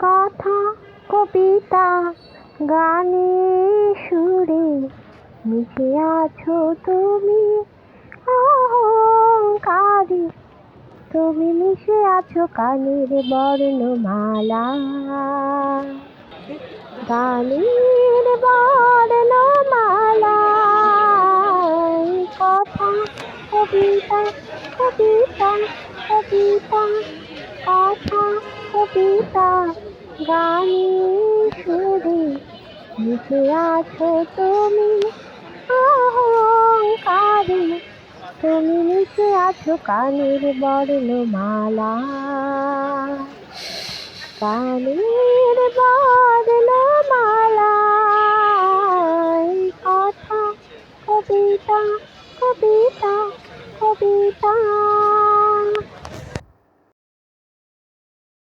কথা কবিতা গানে সুরে মিশে আছো তুমি অহংকারে, তুমি মিশে আছো কানের বর্ণমালা, গানের বর্ণমালা। কথা কবিতা কবিতা কবিতা, কথা কবিতা গানে সুরে মিশে আছো তুমি অহংকারে, তুমি মিশে আছো কানের বর্ণমালা, কানের বর্ণমালা। কথা কবিতা কবিতা কবিতা।